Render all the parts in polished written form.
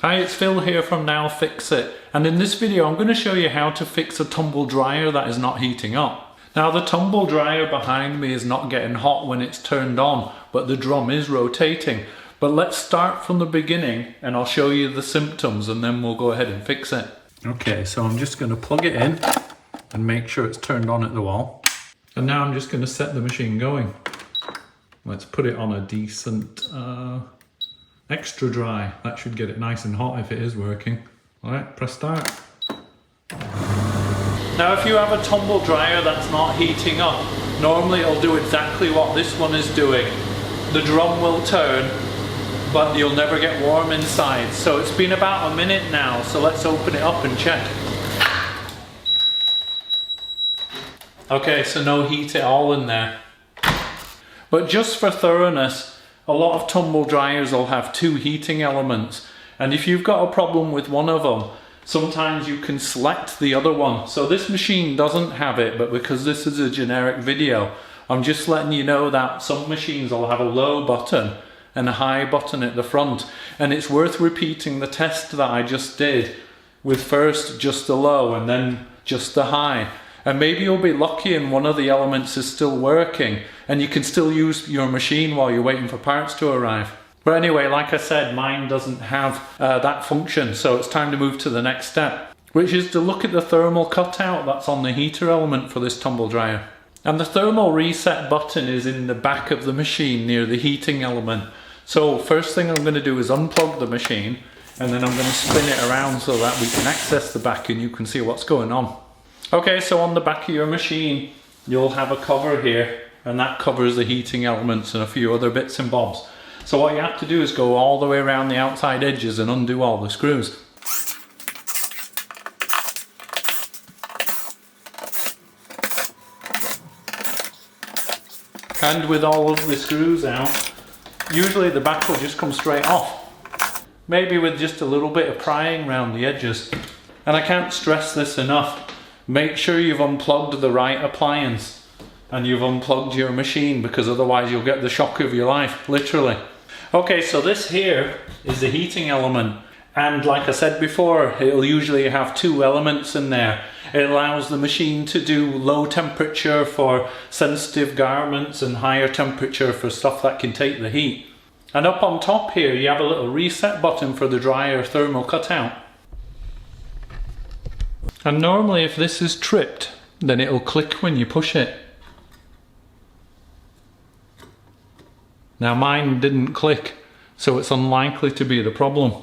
Hi, it's Phil here from Now Fix It, and in this video I'm going to show you how to fix a tumble dryer that is not heating up. Now the tumble dryer behind me is not getting hot when it's turned on, but the drum is rotating. But let's start from the beginning and I'll show you the symptoms and then we'll go ahead and fix it. Okay, so I'm just going to plug it in and make sure it's turned on at the wall. And now I'm just going to set the machine going. Let's put it on a decent extra dry. That should get it nice and hot if it is working. Alright, press start. Now if you have a tumble dryer that's not heating up, normally it'll do exactly what this one is doing. The drum will turn, but you'll never get warm inside. So it's been about a minute now, so let's open it up and check. Okay, so no heat at all in there. But just for thoroughness, a lot of tumble dryers will have two heating elements, and if you've got a problem with one of them, sometimes you can select the other one. So this machine doesn't have it, but because this is a generic video, I'm just letting you know that some machines will have a low button and a high button at the front, and it's worth repeating the test that I just did with first just the low and then just the high. And maybe you'll be lucky and one of the elements is still working and you can still use your machine while you're waiting for parts to arrive. But anyway, like I said, mine doesn't have that function, so it's time to move to the next step, which is to look at the thermal cutout that's on the heater element for this tumble dryer. And the thermal reset button is in the back of the machine near the heating element. So first thing I'm going to do is unplug the machine, and then I'm going to spin it around so that we can access the back and you can see what's going on. Okay, so on the back of your machine, you'll have a cover here, and that covers the heating elements and a few other bits and bobs. So what you have to do is go all the way around the outside edges and undo all the screws. And with all of the screws out, usually the back will just come straight off. Maybe with just a little bit of prying around the edges. And I can't stress this enough. Make sure you've unplugged the right appliance and you've unplugged your machine, because otherwise you'll get the shock of your life, literally. Okay, so this here is the heating element, and like I said before, it'll usually have two elements in there. It allows the machine to do low temperature for sensitive garments and higher temperature for stuff that can take the heat. And up on top here you have a little reset button for the dryer thermal cutout. And normally if this is tripped, then it'll click when you push it. Now mine didn't click, so it's unlikely to be the problem.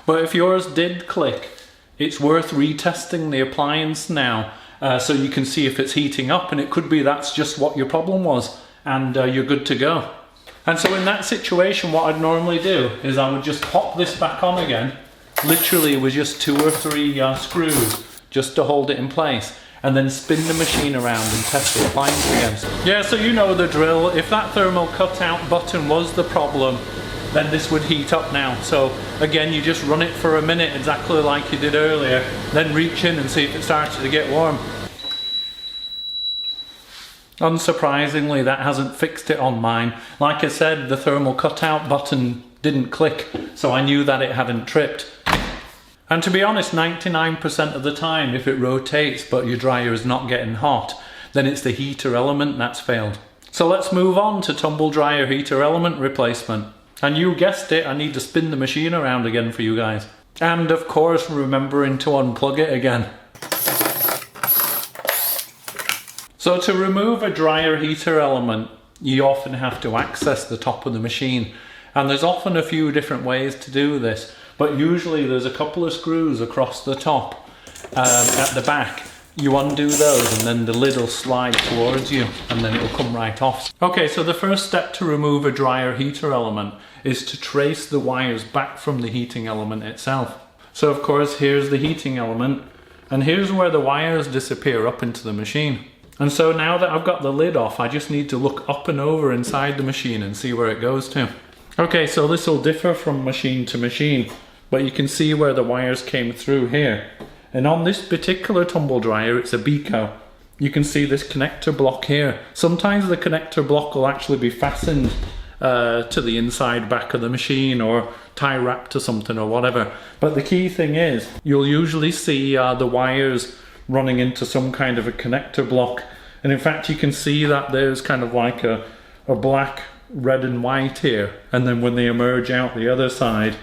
But if yours did click, it's worth retesting the appliance now, so you can see if it's heating up, and it could be that's just what your problem was, and you're good to go. And so in that situation, what I'd normally do is I would just pop this back on again, literally with just 2 or 3 screws, just to hold it in place, and then spin the machine around and test the appliance again. Yeah, so you know the drill. If that thermal cutout button was the problem, then this would heat up now. So again, you just run it for a minute exactly like you did earlier, then reach in and see if it started to get warm. Unsurprisingly, that hasn't fixed it on mine. Like I said, the thermal cutout button didn't click, so I knew that it hadn't tripped. And to be honest, 99% of the time, if it rotates but your dryer is not getting hot, then it's the heater element that's failed. So let's move on to tumble dryer heater element replacement. And you guessed it, I need to spin the machine around again for you guys. And of course, remembering to unplug it again. So to remove a dryer heater element, you often have to access the top of the machine. And there's often a few different ways to do this. But usually there's a couple of screws across the top at the back. You undo those and then the lid will slide towards you and then it'll come right off. Okay, so the first step to remove a dryer heater element is to trace the wires back from the heating element itself. So of course here's the heating element, and here's where the wires disappear up into the machine. And so now that I've got the lid off, I just need to look up and over inside the machine and see where it goes to. Okay, so this will differ from machine to machine, but you can see where the wires came through here. And on this particular tumble dryer, it's a Beco. You can see this connector block here. Sometimes the connector block will actually be fastened to the inside back of the machine or tie wrap to something or whatever. But the key thing is you'll usually see the wires running into some kind of a connector block, and in fact you can see that there's kind of like a black, red and white here, and then when they emerge out the other side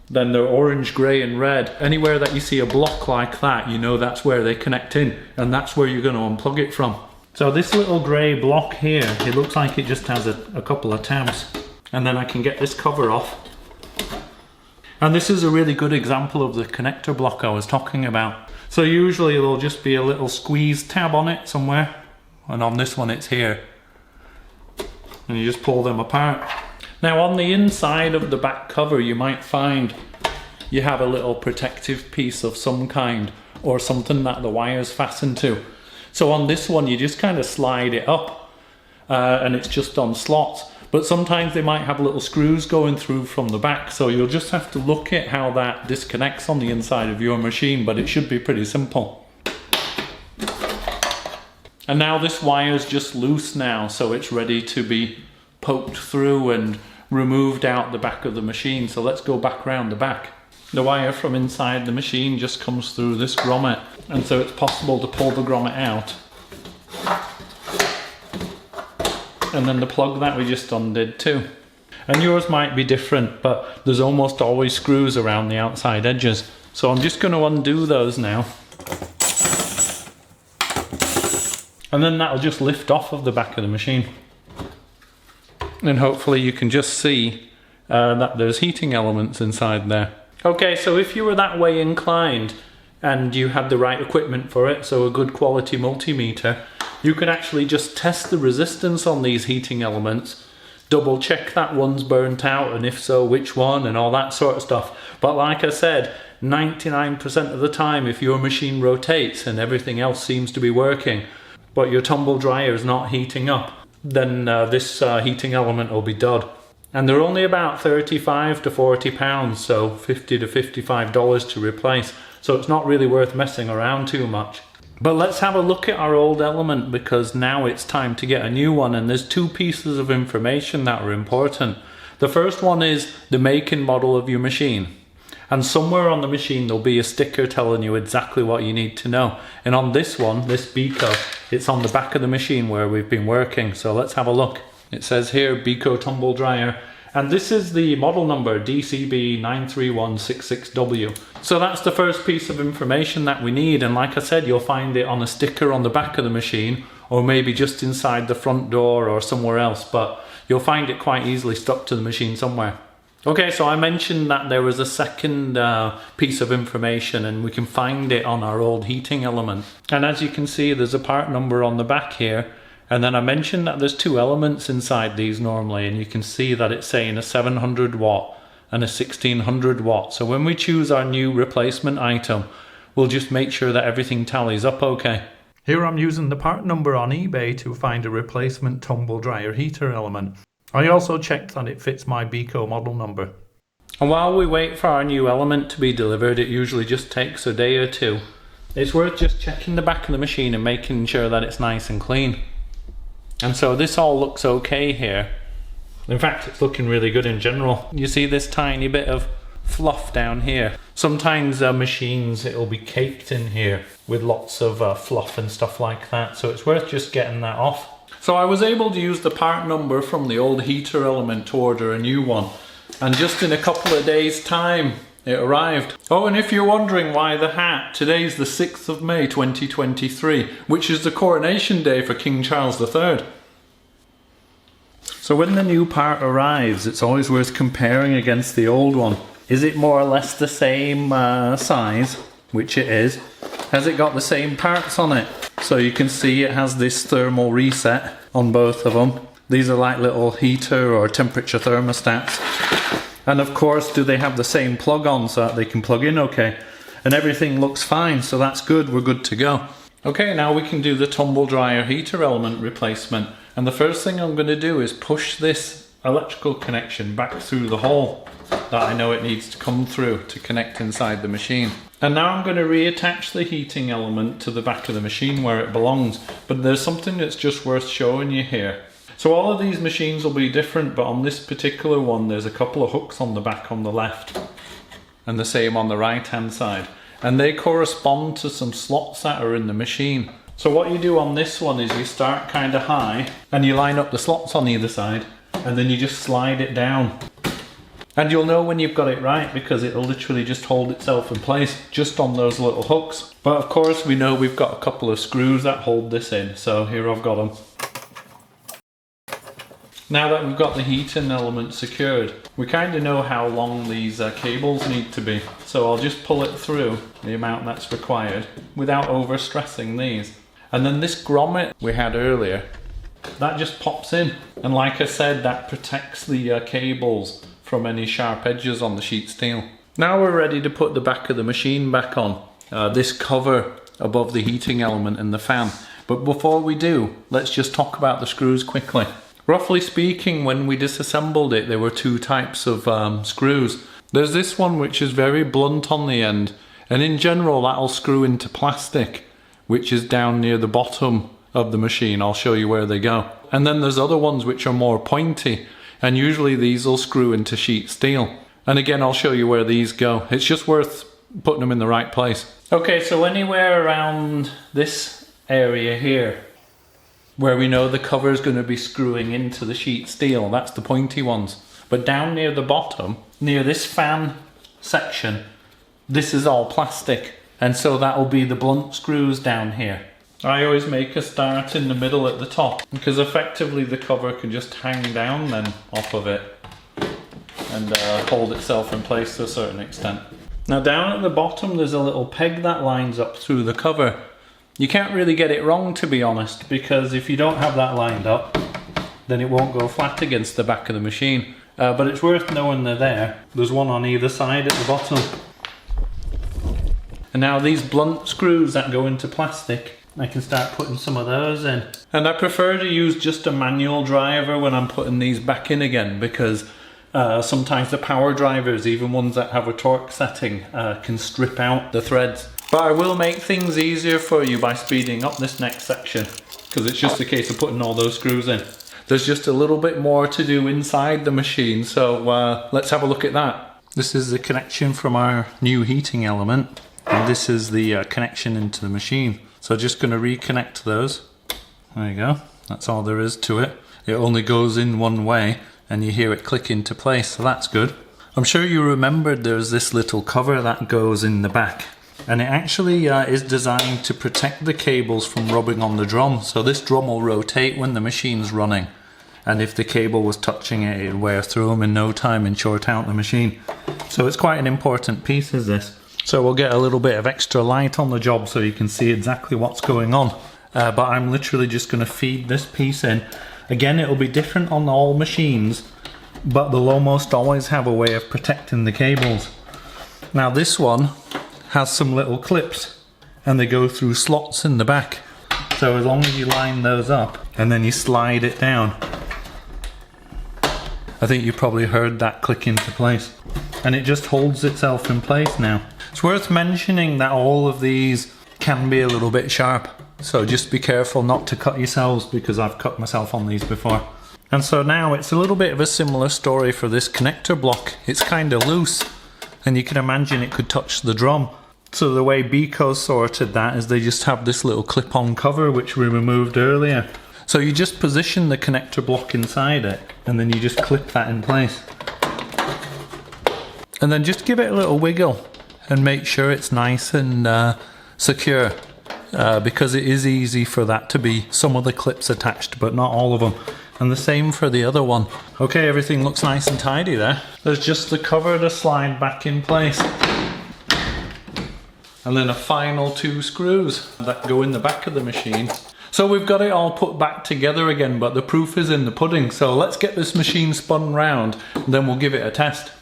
then they're orange, grey and red. Anywhere that you see a block like that, you know that's where they connect in, and that's where you're going to unplug it from. So this little grey block here, it looks like it just has a couple of tabs, and then I can get this cover off. And this is a really good example of the connector block I was talking about. So usually there'll just be a little squeeze tab on it somewhere, and on this one it's here. And you just pull them apart. Now on the inside of the back cover you might find you have a little protective piece of some kind, or something that the wires fasten to. So on this one you just kind of slide it up and it's just on slots. But sometimes they might have little screws going through from the back, so you'll just have to look at how that disconnects on the inside of your machine, but it should be pretty simple. And now this wire is just loose now, so it's ready to be poked through and removed out the back of the machine. So let's go back round the back. The wire from inside the machine just comes through this grommet, and so it's possible to pull the grommet out. And then the plug that we just undid too. And yours might be different, but there's almost always screws around the outside edges. So I'm just going to undo those now. And then that'll just lift off of the back of the machine. And hopefully you can just see that there's heating elements inside there. Okay, so if you were that way inclined and you had the right equipment for it, so a good quality multimeter, you can actually just test the resistance on these heating elements, double check that one's burnt out, and if so, which one, and all that sort of stuff. But like I said, 99% of the time, if your machine rotates and everything else seems to be working, but your tumble dryer is not heating up, then this heating element will be dud. And they're only about 35 to 40 pounds, so $50 to $55 to replace. So it's not really worth messing around too much. But let's have a look at our old element, because now it's time to get a new one, and there's two pieces of information that are important. The first one is the make and model of your machine. And somewhere on the machine there'll be a sticker telling you exactly what you need to know. And on this one, this Beko, it's on the back of the machine where we've been working. So let's have a look. It says here Beko Tumble Dryer, and this is the model number DCB93166W. So that's the first piece of information that we need, and like I said, you'll find it on a sticker on the back of the machine, or maybe just inside the front door or somewhere else, but you'll find it quite easily stuck to the machine somewhere. Okay, so I mentioned that there was a second piece of information, and we can find it on our old heating element. And as you can see, there's a part number on the back here. And then I mentioned that there's two elements inside these normally, and you can see that it's saying a 700 watt and a 1600 watt. So when we choose our new replacement item, we'll just make sure that everything tallies up okay. Here I'm using the part number on eBay to find a replacement tumble dryer heater element. I also checked that it fits my Beko model number. And while we wait for our new element to be delivered, it usually just takes a day or two. It's worth just checking the back of the machine and making sure that it's nice and clean. And so this all looks okay here. In fact, it's looking really good in general. You see this tiny bit of fluff down here. Sometimes machines, it'll be caked in here with lots of fluff and stuff like that. So it's worth just getting that off. So I was able to use the part number from the old heater element to order a new one. And just in a couple of days' time, it arrived. Oh, and if you're wondering why the hat, today's the 6th of May 2023, which is the coronation day for King Charles III. So when the new part arrives, it's always worth comparing against the old one. Is it more or less the same size, which it is? Has it got the same parts on it? So you can see it has this thermal reset on both of them. These are like little heater or temperature thermostats. And of course, do they have the same plug on so that they can plug in okay? And everything looks fine, so that's good, we're good to go. Okay, now we can do the tumble dryer heater element replacement. And the first thing I'm going to do is push this electrical connection back through the hole that I know it needs to come through to connect inside the machine. And now I'm going to reattach the heating element to the back of the machine where it belongs. But there's something that's just worth showing you here. So all of these machines will be different, but on this particular one there's a couple of hooks on the back on the left and the same on the right hand side, and they correspond to some slots that are in the machine. So what you do on this one is you start kind of high and you line up the slots on either side, and then you just slide it down. And you'll know when you've got it right because it'll literally just hold itself in place just on those little hooks. But of course we know we've got a couple of screws that hold this in, so here I've got them. Now that we've got the heating element secured, we kind of know how long these cables need to be. So I'll just pull it through the amount that's required without overstressing these. And then this grommet we had earlier, that just pops in. And like I said, that protects the cables from any sharp edges on the sheet steel. Now we're ready to put the back of the machine back on. This cover above the heating element and the fan. But before we do, let's just talk about the screws quickly. Roughly speaking, when we disassembled it, there were two types of screws. There's this one which is very blunt on the end, and in general that'll screw into plastic, which is down near the bottom of the machine. I'll show you where they go. And then there's other ones which are more pointy, and usually these will screw into sheet steel. And again, I'll show you where these go. It's just worth putting them in the right place. Okay, so anywhere around this area here, where we know the cover is going to be screwing into the sheet steel, that's the pointy ones. But down near the bottom, near this fan section, this is all plastic, and so that will be the blunt screws down here. I always make a start in the middle at the top, because effectively the cover can just hang down then off of it and hold itself in place to a certain extent. Now down at the bottom there's a little peg that lines up through the cover. You can't really get it wrong, to be honest, because if you don't have that lined up, then it won't go flat against the back of the machine. But it's worth knowing they're there. There's one on either side at the bottom. And now these blunt screws that go into plastic, I can start putting some of those in. And I prefer to use just a manual driver when I'm putting these back in again, because sometimes the power drivers, even ones that have a torque setting, can strip out the threads. But I will make things easier for you by speeding up this next section, because it's just a case of putting all those screws in. There's just a little bit more to do inside the machine, so let's have a look at that. This is the connection from our new heating element, and this is the connection into the machine. So just going to reconnect those. There you go, that's all there is to it. It only goes in one way, and you hear it click into place, so that's good. I'm sure you remembered there's this little cover that goes in the back. And it actually is designed to protect the cables from rubbing on the drum. So this drum will rotate when the machine's running. And if the cable was touching it, it'd wear through them in no time and short out the machine. So it's quite an important piece, is this. So we'll get a little bit of extra light on the job so you can see exactly what's going on. But I'm literally just going to feed this piece in. Again, it'll be different on all machines, but they'll almost always have a way of protecting the cables. Now this one has some little clips and they go through slots in the back. So as long as you line those up and then you slide it down, I think you probably heard that click into place, and it just holds itself in place now. It's worth mentioning that all of these can be a little bit sharp, so just be careful not to cut yourselves, because I've cut myself on these before. And so now it's a little bit of a similar story for this connector block. It's kind of loose, and you can imagine it could touch the drum. So the way Beko sorted that is they just have this little clip-on cover which we removed earlier. So you just position the connector block inside it, and then you just clip that in place. And then just give it a little wiggle and make sure it's nice and secure, because it is easy for that to be some of the clips attached, but not all of them. And the same for the other one. Okay, everything looks nice and tidy there. There's just the cover to slide back in place. And then a final 2 screws that go in the back of the machine. So we've got it all put back together again, but the proof is in the pudding. So let's get this machine spun round, and then we'll give it a test.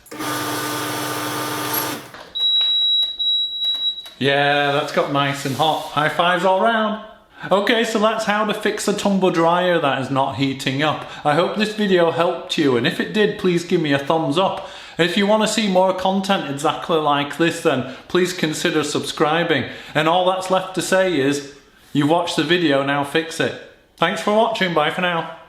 Yeah, that's got nice and hot. High fives all round. Okay, so that's how to fix a tumble dryer that is not heating up. I hope this video helped you, and if it did, please give me a thumbs up. If you want to see more content exactly like this, then please consider subscribing. And all that's left to say is, you've watched the video, now fix it. Thanks for watching, bye for now.